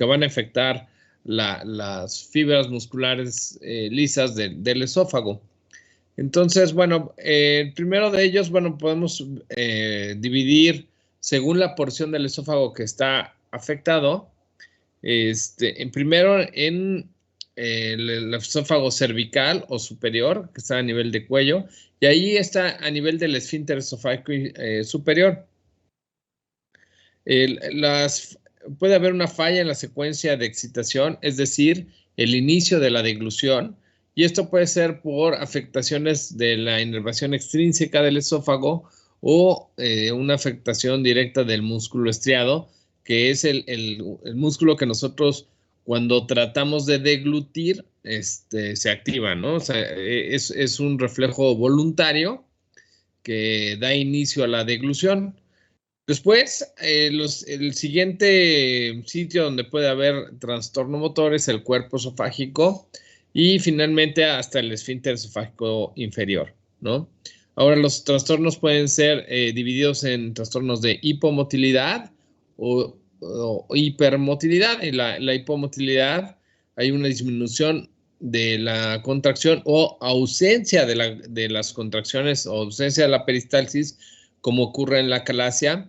que van a afectar las fibras musculares lisas del esófago. Entonces, bueno, el primero de ellos, bueno, podemos dividir según la porción del esófago que está afectado. Primero en el esófago cervical o superior, que está a nivel de cuello, y ahí está a nivel del esfínter esofágico superior. Puede haber una falla en la secuencia de excitación, es decir, el inicio de la deglución, y esto puede ser por afectaciones de la inervación extrínseca del esófago o una afectación directa del músculo estriado, que es el músculo que nosotros cuando tratamos de deglutir se activa, ¿no? O sea, es un reflejo voluntario que da inicio a la deglución. Después, el siguiente sitio donde puede haber trastorno motor es el cuerpo esofágico y finalmente hasta el esfínter esofágico inferior, ¿no? Ahora, los trastornos pueden ser divididos en trastornos de hipomotilidad o hipermotilidad. En la hipomotilidad hay una disminución de la contracción o ausencia de las contracciones o ausencia de la peristalsis, como ocurre en la calasia.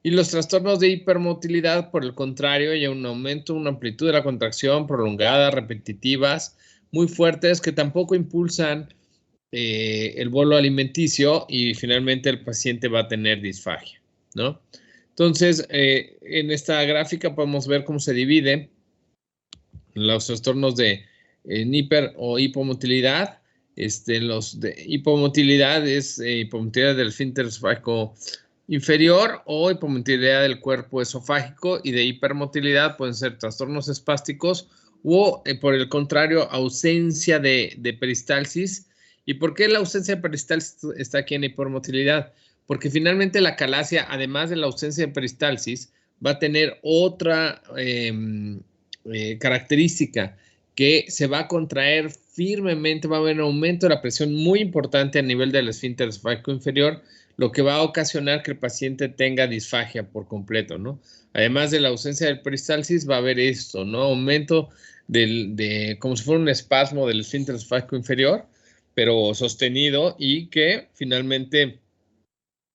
Y los trastornos de hipermotilidad, por el contrario, hay un aumento, una amplitud de la contracción prolongada, repetitivas, muy fuertes, que tampoco impulsan el bolo alimenticio y finalmente el paciente va a tener disfagia, ¿no? Entonces, en esta gráfica podemos ver cómo se dividen los trastornos de hiper o hipomotilidad. Los de hipomotilidad es hipomotilidad del esfínter esofágico inferior o hipomotilidad del cuerpo esofágico, y de hipermotilidad pueden ser trastornos espásticos o, por el contrario, ausencia de peristalsis. ¿Y por qué la ausencia de peristalsis está aquí en hipermotilidad? Porque finalmente la calasia, además de la ausencia de peristalsis, va a tener otra característica, que se va a contraer firmemente, va a haber un aumento de la presión muy importante a nivel del esfínter esofágico inferior, lo que va a ocasionar que el paciente tenga disfagia por completo, ¿no? Además de la ausencia del peristalsis, va a haber esto, ¿no? Aumento como si fuera un espasmo del esfínter esofágico inferior, pero sostenido, y que finalmente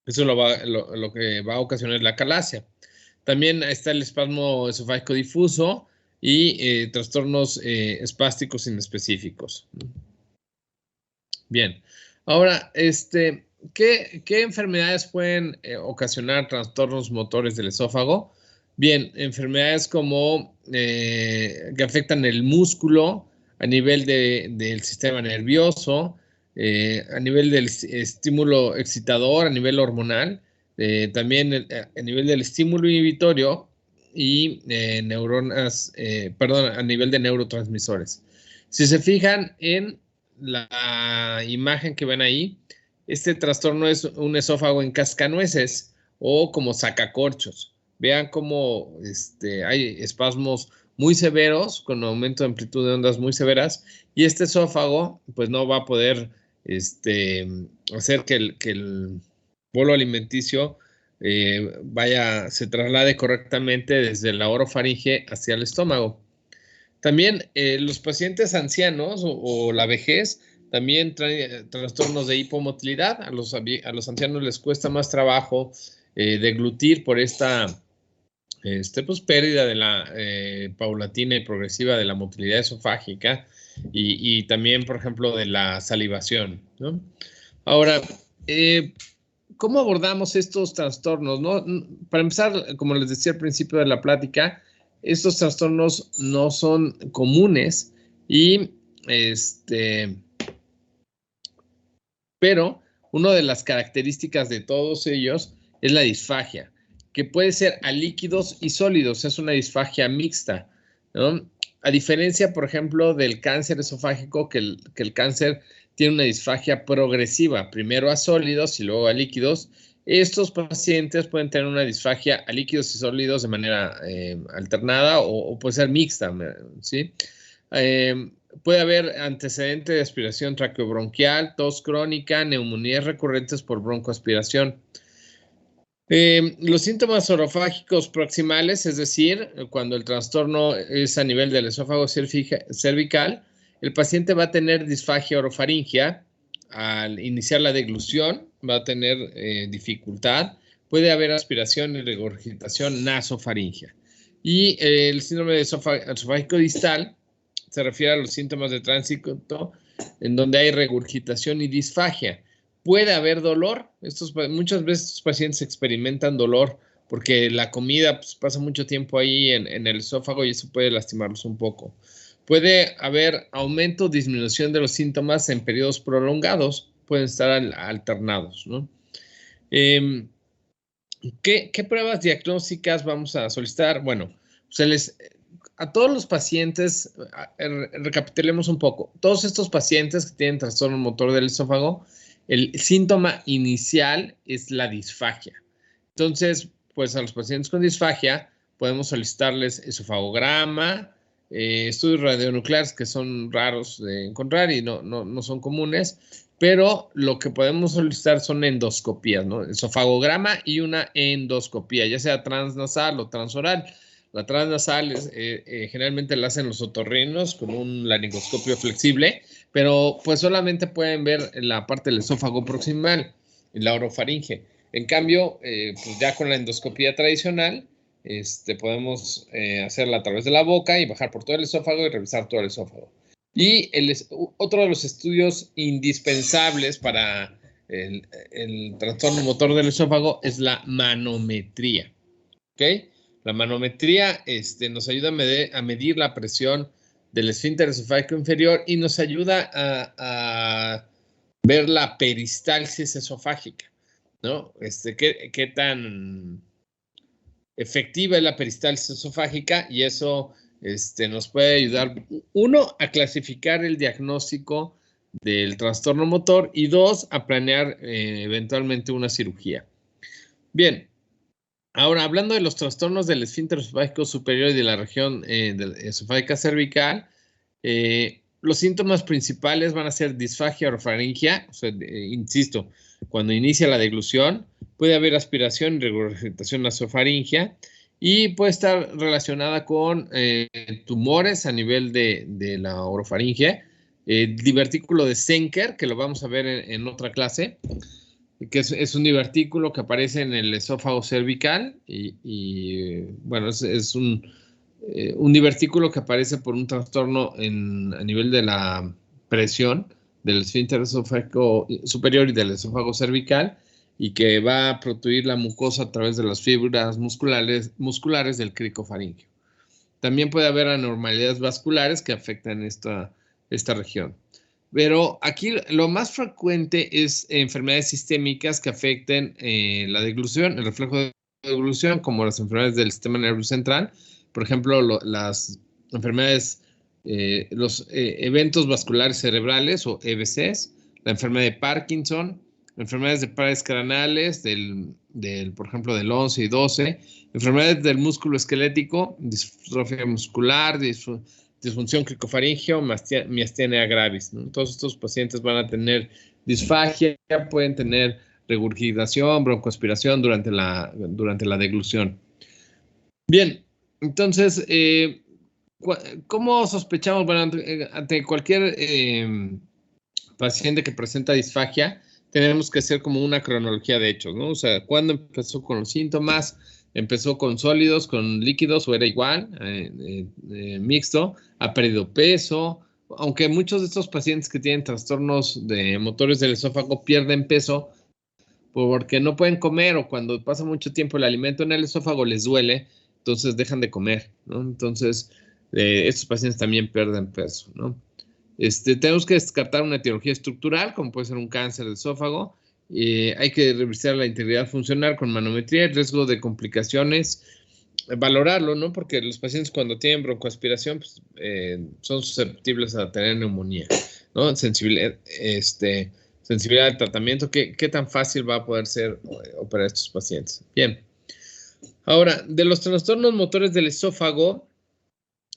eso lo que va a ocasionar la calasia. También está el espasmo esofágico difuso y trastornos espásticos inespecíficos. Bien, ahora, ¿qué enfermedades pueden ocasionar trastornos motores del esófago? Bien, enfermedades como que afectan el músculo a nivel del sistema nervioso, a nivel del estímulo excitador, a nivel hormonal, también a nivel del estímulo inhibitorio y neuronas, perdón, a nivel de neurotransmisores. Si se fijan en la imagen que ven ahí, este trastorno es un esófago en cascanueces o como sacacorchos. Vean cómo hay espasmos muy severos con aumento de amplitud de ondas muy severas, y este esófago pues no va a poder hacer que el bolo alimenticio se traslade correctamente desde la orofaringe hacia el estómago. También los pacientes ancianos o la vejez también traen trastornos de hipomotilidad. A los ancianos les cuesta más trabajo deglutir por esta pues, pérdida de la paulatina y progresiva de la motilidad esofágica y también, por ejemplo, de la salivación, ¿no? Ahora, ¿cómo abordamos estos trastornos, no? Para empezar, como les decía al principio de la plática, estos trastornos no son comunes pero una de las características de todos ellos es la disfagia, que puede ser a líquidos y sólidos, es una disfagia mixta, ¿no? A diferencia, por ejemplo, del cáncer esofágico, que el cáncer tiene una disfagia progresiva, primero a sólidos y luego a líquidos. Estos pacientes pueden tener una disfagia a líquidos y sólidos de manera alternada o puede ser mixta, ¿sí? Puede haber antecedente de aspiración traqueobronquial, tos crónica, neumonías recurrentes por broncoaspiración. Los síntomas orofágicos proximales, es decir, cuando el trastorno es a nivel del esófago cervical, el paciente va a tener disfagia orofaringia. Al iniciar la deglución va a tener dificultad. Puede haber aspiración y regurgitación nasofaringia. Y el síndrome de esofágico distal se refiere a los síntomas de tránsito en donde hay regurgitación y disfagia. Puede haber dolor. Muchas veces estos pacientes experimentan dolor porque la comida pues, pasa mucho tiempo ahí en el esófago y eso puede lastimarlos un poco. Puede haber aumento o disminución de los síntomas en periodos prolongados. Pueden estar alternados, ¿no? ¿Qué pruebas diagnósticas vamos a solicitar? Bueno, a todos los pacientes, recapitulemos un poco. Todos estos pacientes que tienen trastorno motor del esófago, el síntoma inicial es la disfagia. Entonces, pues a los pacientes con disfagia podemos solicitarles esofagograma, estudios radionucleares que son raros de encontrar y no son comunes, pero lo que podemos solicitar son endoscopías, ¿no? Esofagograma y una endoscopía, ya sea transnasal o transoral. La transnasal generalmente la hacen los otorrinos con un laringoscopio flexible, pero pues solamente pueden ver la parte del esófago proximal, la orofaringe. En cambio, pues ya con la endoscopía tradicional, podemos hacerla a través de la boca y bajar por todo el esófago y revisar todo el esófago. Y otro de los estudios indispensables para el trastorno motor del esófago es la manometría. ¿Ok? La manometría nos ayuda a medir la presión del esfínter esofágico inferior y nos ayuda a ver la peristalsis esofágica, ¿no? ¿Qué tan efectiva es la peristalsis esofágica? Y eso nos puede ayudar, uno, a clasificar el diagnóstico del trastorno motor y dos, a planear eventualmente una cirugía. Bien. Ahora, hablando de los trastornos del esfínter esofágico superior y de la región esofágica cervical, los síntomas principales van a ser disfagia orofaringia, o sea, insisto, cuando inicia la deglución, puede haber aspiración y regurgitación nasofaringia y puede estar relacionada con tumores a nivel de la orofaringe, divertículo de Zenker, que lo vamos a ver en otra clase, que es un divertículo que aparece en el esófago cervical y bueno, es un divertículo que aparece por un trastorno a nivel de la presión del esfínter esofágico superior y del esófago cervical y que va a protuir la mucosa a través de las fibras musculares del cricofaringio. También puede haber anormalidades vasculares que afectan esta región. Pero aquí lo más frecuente es enfermedades sistémicas que afecten la deglución, el reflejo de deglución, como las enfermedades del sistema nervioso central. Por ejemplo, las enfermedades, los eventos vasculares cerebrales o EVCs, la enfermedad de Parkinson, enfermedades de pares craneales, por ejemplo, del 11 y 12, enfermedades del músculo esquelético, distrofia muscular, disfunción cricofaringeo, miastenia gravis, ¿no? Todos estos pacientes van a tener disfagia, pueden tener regurgitación, broncoaspiración durante la deglución. Bien, entonces, ¿cómo sospechamos? Bueno, ante cualquier paciente que presenta disfagia, tenemos que hacer como una cronología de hechos, ¿no? O sea, ¿cuándo empezó con los síntomas? ¿Empezó con sólidos, con líquidos o era igual, mixto? ¿Ha perdido peso? Aunque muchos de estos pacientes que tienen trastornos de motores del esófago pierden peso porque no pueden comer o cuando pasa mucho tiempo el alimento en el esófago les duele, entonces dejan de comer, ¿no? Entonces, estos pacientes también pierden peso, ¿no? Tenemos que descartar una etiología estructural, como puede ser un cáncer de esófago. Hay que revisar la integridad funcional con manometría, el riesgo de complicaciones, valorarlo, ¿no? Porque los pacientes cuando tienen broncoaspiración pues, son susceptibles a tener neumonía, ¿no? Sensibilidad al tratamiento, ¿qué tan fácil va a poder ser operar a estos pacientes? Bien. Ahora, de los trastornos motores del esófago,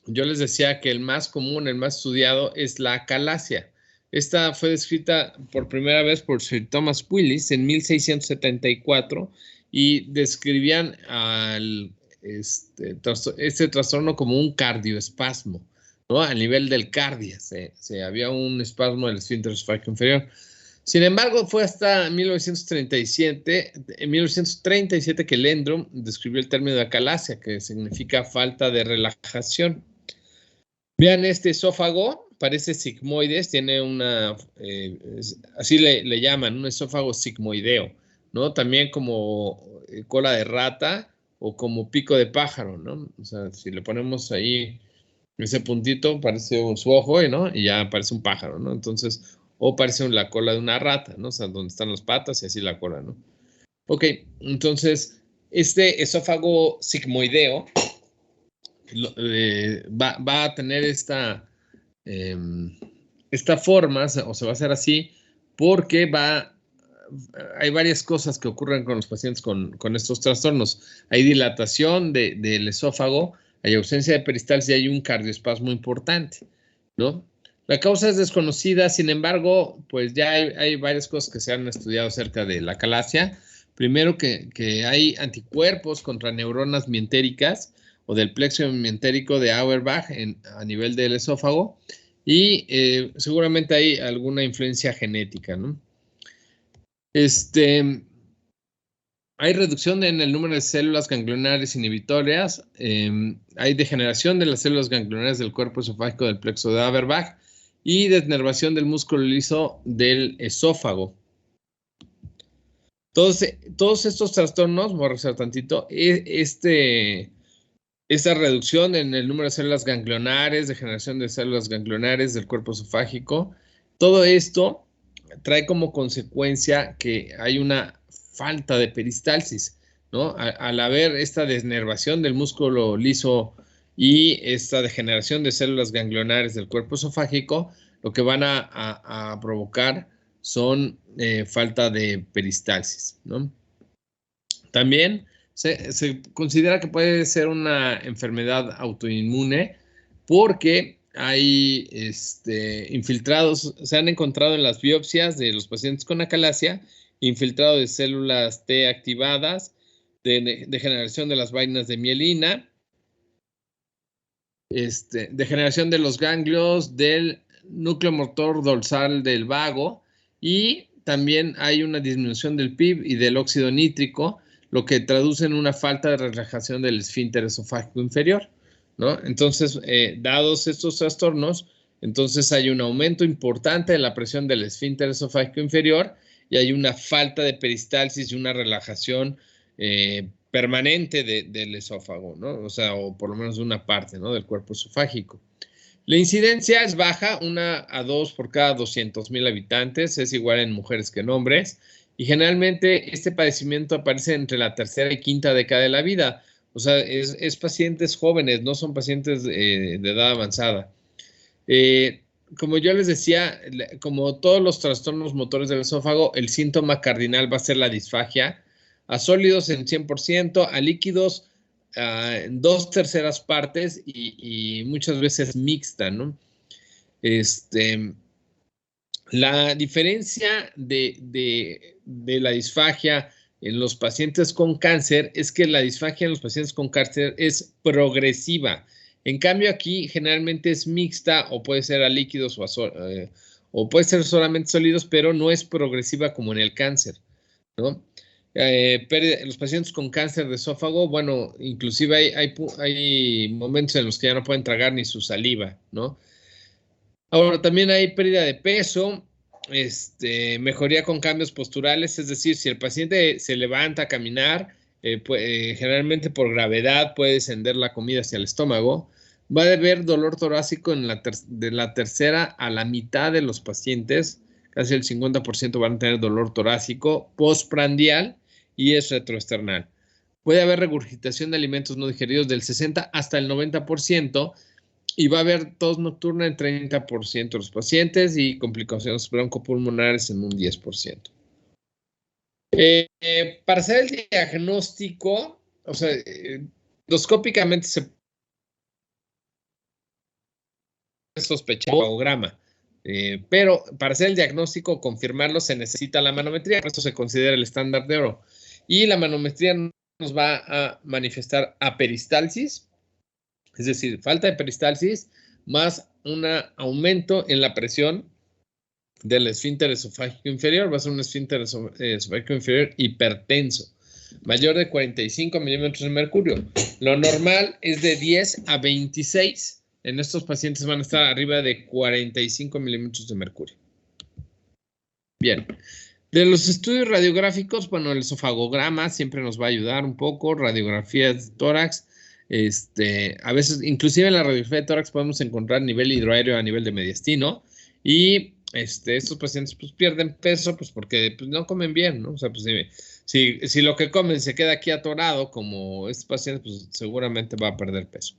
yo les decía que el más común, el más estudiado es la acalasia. Esta fue descrita por primera vez por Sir Thomas Willis en 1674 y describían este trastorno como un cardioespasmo, ¿no? A nivel del cardia, había un espasmo del esfínter esofágico inferior. Sin embargo, fue hasta en 1937 que Lendrum describió el término de acalasia, que significa falta de relajación. Vean este esófago, parece sigmoides, tiene una, así le llaman, un esófago sigmoideo, ¿no? También como cola de rata o como pico de pájaro, ¿no? O sea, si le ponemos ahí ese puntito, parece su ojo, ¿no? Y ya parece un pájaro, ¿no? Entonces, o parece la cola de una rata, ¿no? O sea, donde están las patas y así la cola, ¿no? Ok, entonces, este esófago sigmoideo va a tener esta forma, o se va a hacer así, porque hay varias cosas que ocurren con los pacientes con estos trastornos. Hay dilatación del esófago, hay ausencia de peristalsis y hay un cardioespasmo importante, ¿no? La causa es desconocida, sin embargo, pues ya hay varias cosas que se han estudiado acerca de la acalasia. Primero que hay anticuerpos contra neuronas mientéricas o del plexo mientérico de Auerbach a nivel del esófago y seguramente hay alguna influencia genética, ¿no? Hay reducción en el número de células ganglionares inhibitorias, hay degeneración de las células ganglionares del cuerpo esofágico del plexo de Auerbach y desnervación del músculo liso del esófago. Todos estos trastornos, voy a regresar tantito, esta reducción en el número de células ganglionares, degeneración de células ganglionares del cuerpo esofágico, todo esto trae como consecuencia que hay una falta de peristalsis, ¿no? Al haber esta desnervación del músculo liso y esta degeneración de células ganglionares del cuerpo esofágico, lo que van a provocar son falta de peristalsis, ¿no? También se considera que puede ser una enfermedad autoinmune porque hay infiltrados, se han encontrado en las biopsias de los pacientes con acalasia, infiltrado de células T activadas, de degeneración de las vainas de mielina, degeneración de los ganglios del núcleo motor dorsal del vago y también hay una disminución del PIB y del óxido nítrico, lo que traduce en una falta de relajación del esfínter esofágico inferior, ¿no? Entonces, dados estos trastornos, entonces hay un aumento importante de la presión del esfínter esofágico inferior y hay una falta de peristalsis y una relajación permanente del esófago, ¿no? O sea, o por lo menos de una parte, ¿no? Del cuerpo esofágico. La incidencia es baja, 1 a 2 por cada 200,000 habitantes, es igual en mujeres que en hombres, y generalmente este padecimiento aparece entre la tercera y quinta década de la vida, o sea, es pacientes jóvenes, no son pacientes de edad avanzada. Como yo les decía, como todos los trastornos motores del esófago, el síntoma cardinal va a ser la disfagia, a sólidos en 100%, a líquidos en 2/3 partes y muchas veces mixta, ¿no? La diferencia de la disfagia en los pacientes con cáncer es que la disfagia en los pacientes con cáncer es progresiva. En cambio, aquí generalmente es mixta o puede ser a líquidos o puede ser solamente sólidos, pero no es progresiva como en el cáncer, ¿no? Los pacientes con cáncer de esófago, bueno, inclusive hay momentos en los que ya no pueden tragar ni su saliva, ¿no? Ahora, también hay pérdida de peso, mejoría con cambios posturales, es decir, si el paciente se levanta a caminar, generalmente por gravedad puede descender la comida hacia el estómago, va a haber dolor torácico de la tercera a la mitad de los pacientes, casi el 50% van a tener dolor torácico postprandial y es retroesternal. Puede haber regurgitación de alimentos no digeridos del 60 hasta el 90%, y va a haber tos nocturna en 30% de los pacientes y complicaciones broncopulmonares en un 10%. Para hacer el diagnóstico, o sea, endoscópicamente se puede sospechar el fagograma, pero para hacer el diagnóstico, confirmarlo, se necesita la manometría, por eso se considera el estándar de oro. Y la manometría nos va a manifestar aperistalsis, es decir, falta de peristalsis más un aumento en la presión del esfínter esofágico inferior. Va a ser un esfínter esofágico inferior hipertenso, mayor de 45 milímetros de mercurio. Lo normal es de 10 a 26. En estos pacientes van a estar arriba de 45 milímetros de mercurio. Bien. De los estudios radiográficos, bueno, el esofagograma siempre nos va a ayudar un poco, radiografías de tórax, a veces, inclusive en la radiografía de tórax podemos encontrar nivel hidroaéreo a nivel de mediastino, y estos pacientes pues pierden peso pues porque pues, no comen bien, ¿no? O sea, pues si lo que comen se queda aquí atorado, como estos pacientes, pues seguramente va a perder peso.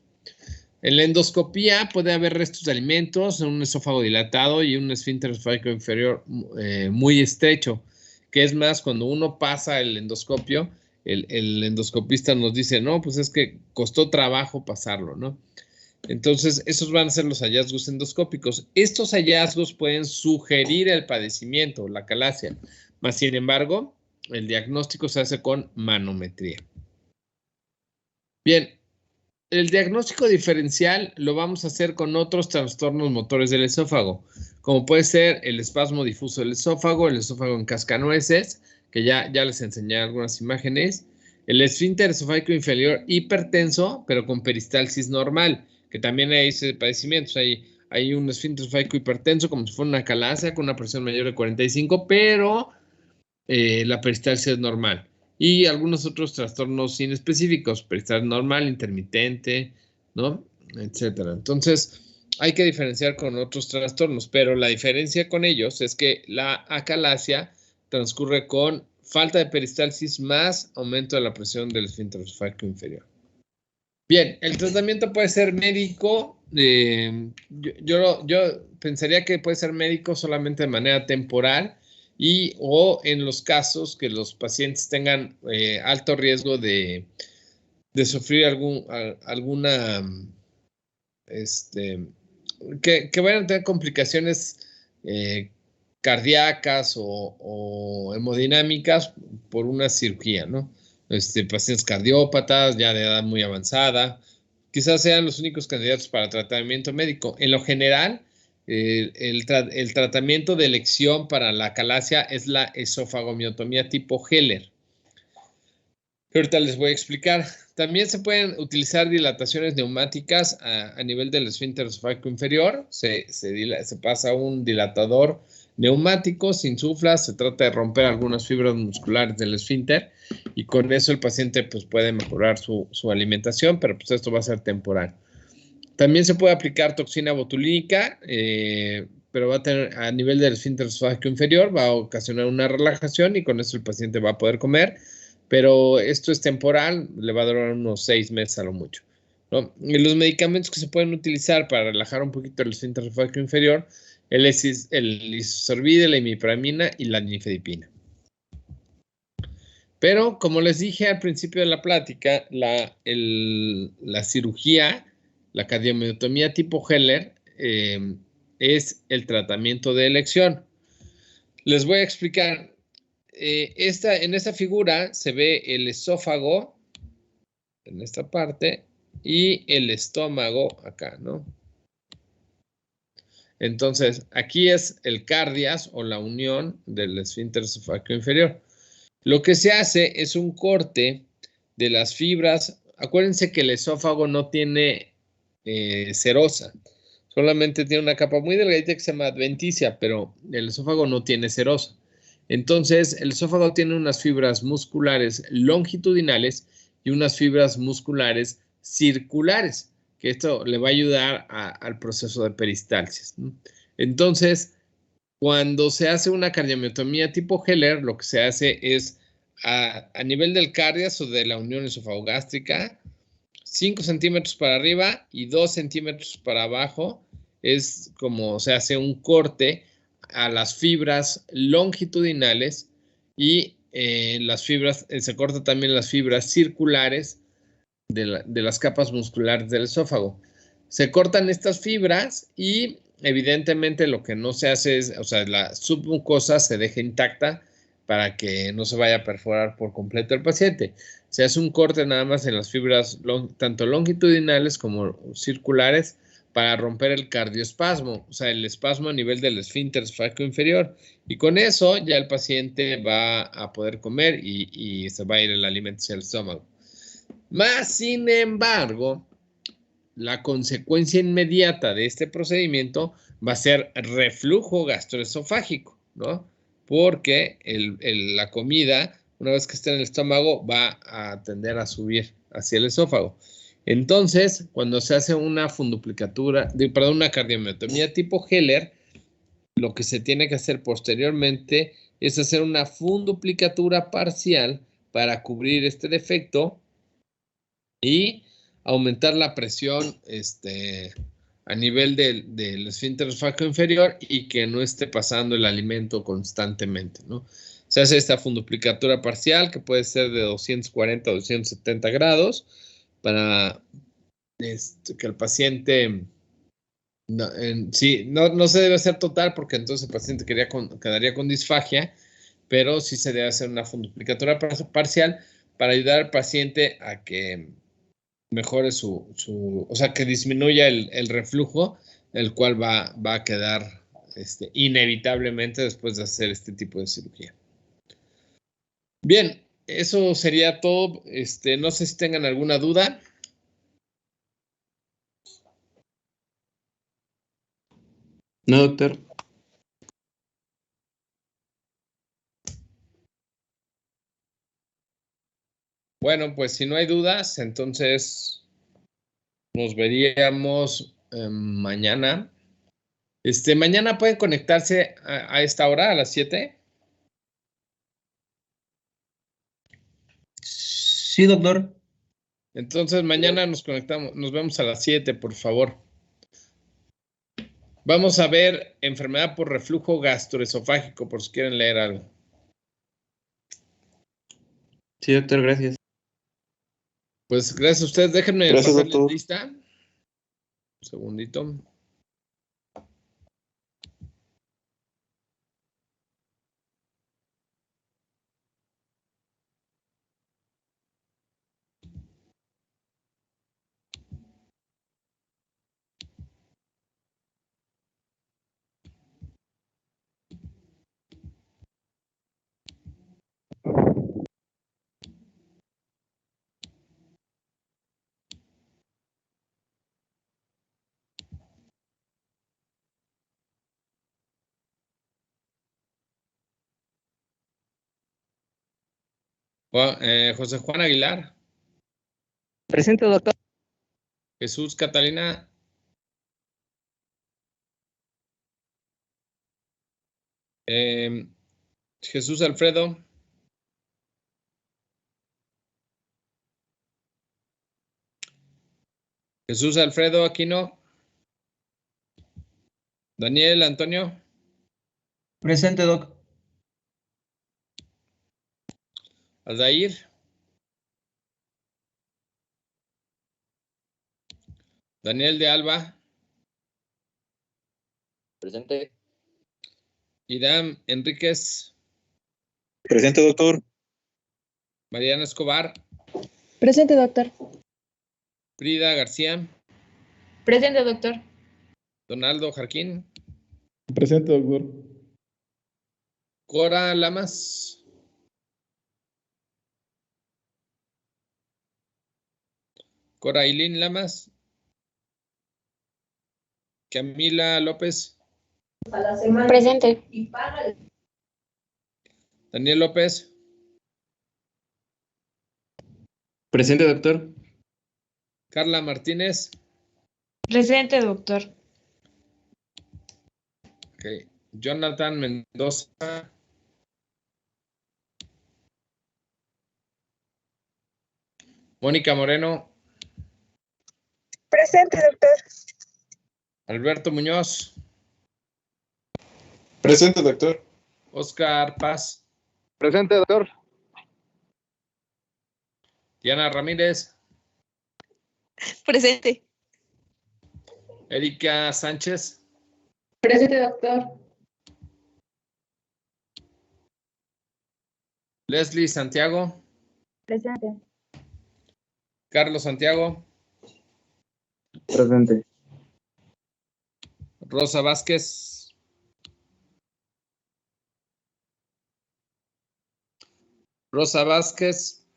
En la endoscopía puede haber restos de alimentos, un esófago dilatado y un esfínter esofágico inferior muy estrecho, que es más, cuando uno pasa el endoscopio, el endoscopista nos dice, no, pues es que costó trabajo pasarlo, ¿no? Entonces, esos van a ser los hallazgos endoscópicos. Estos hallazgos pueden sugerir el padecimiento, la calasia, mas sin embargo, el diagnóstico se hace con manometría. Bien. El diagnóstico diferencial lo vamos a hacer con otros trastornos motores del esófago, como puede ser el espasmo difuso del esófago, el esófago en cascanueces, que ya les enseñé algunas imágenes, el esfínter esofágico inferior hipertenso, pero con peristalsis normal, que también hay ese padecimiento. Hay un esfínter esofágico hipertenso como si fuera una calasia con una presión mayor de 45, pero la peristalsis es normal. Y algunos otros trastornos inespecíficos, peristalsis normal, intermitente, ¿no? Etcétera. Entonces, hay que diferenciar con otros trastornos, pero la diferencia con ellos es que la acalasia transcurre con falta de peristalsis más aumento de la presión del esfínter esofágico inferior. Bien, el tratamiento puede ser médico. Yo pensaría que puede ser médico solamente de manera temporal, o en los casos que los pacientes tengan alto riesgo de sufrir alguna, que vayan a tener complicaciones cardíacas o hemodinámicas por una cirugía, ¿no? Pacientes cardiópatas ya de edad muy avanzada, quizás sean los únicos candidatos para tratamiento médico. En lo general, el tratamiento de elección para la acalasia es la esofagomiotomía tipo Heller, que ahorita les voy a explicar. También se pueden utilizar dilataciones neumáticas a nivel del esfínter esofágico inferior. Se pasa un dilatador neumático, se insufla, se trata de romper algunas fibras musculares del esfínter y con eso el paciente pues, puede mejorar su alimentación, pero pues esto va a ser temporal. También se puede aplicar toxina botulínica, pero va a tener a nivel del esfínter esofágico inferior, va a ocasionar una relajación y con eso el paciente va a poder comer, pero esto es temporal, le va a durar unos 6 meses a lo mucho, ¿no? Y los medicamentos que se pueden utilizar para relajar un poquito el esfínter esofágico inferior, el lisosorbide, la imipramina y la nifedipina. Pero, como les dije al principio de la plática, la cirugía, la cardiomiotomía tipo Heller, es el tratamiento de elección. Les voy a explicar. En esta figura se ve el esófago, en esta parte, y el estómago acá, ¿no? Entonces, aquí es el cardias o la unión del esfínter esofágico inferior. Lo que se hace es un corte de las fibras. Acuérdense que el esófago no tiene serosa, solamente tiene una capa muy delgadita que se llama adventicia, pero el esófago no tiene serosa. Entonces, el esófago tiene unas fibras musculares longitudinales y unas fibras musculares circulares, que esto le va a ayudar al proceso de peristalsis, ¿no? Entonces, cuando se hace una cardiomiotomía tipo Heller, lo que se hace es a nivel del cardias o de la unión esofagogástrica, 5 centímetros para arriba y 2 centímetros para abajo, es como se hace un corte a las fibras longitudinales y las fibras, se corta también las fibras circulares de las capas musculares del esófago. Se cortan estas fibras y evidentemente lo que no se hace es, o sea, la submucosa se deja intacta para que no se vaya a perforar por completo el paciente. Se hace un corte nada más en las fibras tanto longitudinales como circulares para romper el cardioespasmo, o sea, el espasmo a nivel del esfínter esofágico inferior. Y con eso ya el paciente va a poder comer y se va a ir el alimento hacia el estómago. Más sin embargo, la consecuencia inmediata de este procedimiento va a ser reflujo gastroesofágico, ¿no? Porque la comida, una vez que está en el estómago, va a tender a subir hacia el esófago. Entonces, cuando se hace una una cardiomiotomía tipo Heller, lo que se tiene que hacer posteriormente es hacer una funduplicatura parcial para cubrir este defecto y aumentar la presión a nivel del esfínter esofágico inferior y que no esté pasando el alimento constantemente, ¿no? Se hace esta funduplicatura parcial que puede ser de 240 a 270 grados para que el paciente no se debe hacer total porque entonces el paciente quedaría con disfagia, pero sí se debe hacer una funduplicatura parcial para ayudar al paciente a que mejore o sea, que disminuya el reflujo, el cual va a quedar inevitablemente después de hacer este tipo de cirugía. Bien, eso sería todo. No sé si tengan alguna duda. No, doctor. Bueno, pues si no hay dudas, entonces nos veríamos mañana. Mañana pueden conectarse a esta hora, a las 7. Sí, doctor. Entonces mañana nos vemos a las 7, por favor. Vamos a ver enfermedad por reflujo gastroesofágico, por si quieren leer algo. Sí, doctor, gracias. Pues gracias a ustedes. Déjenme Gracias, pasarles doctor. lista. Un segundito. José Juan Aguilar. Presente, doctor. Jesús Catalina. Jesús Alfredo. Jesús Alfredo Aquino. Daniel Antonio. Presente, doc. Aldair. Daniel de Alba. Presente. Idam Enríquez. Presente, doctor. Mariana Escobar. Presente, doctor. Frida García. Presente, doctor. Donaldo Jarquín. Presente, doctor. Cora Lamas. Cora Ailín Lamas. Camila López. Presente. Daniel López. Presente, doctor. Carla Martínez. Presente, doctor. Okay. Jonathan Mendoza. Mónica Moreno. Presente, doctor. Alberto Muñoz. Presente, doctor. Oscar Paz. Presente, doctor. Diana Ramírez. Presente. Erika Sánchez. Presente, doctor. Leslie Santiago. Presente. Carlos Santiago. Presente. Rosa Vázquez. Rosa Vázquez.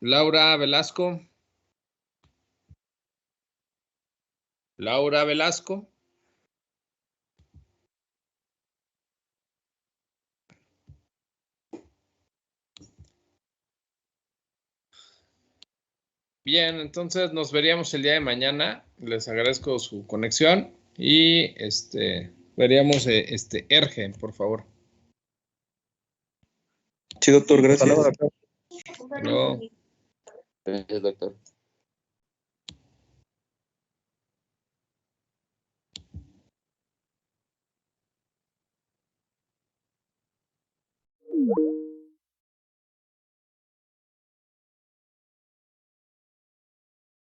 Laura Velasco. Laura Velasco. Bien, entonces nos veríamos el día de mañana. Les agradezco su conexión y veríamos Erge, por favor. Sí, doctor, gracias. Hasta luego. Gracias, doctor.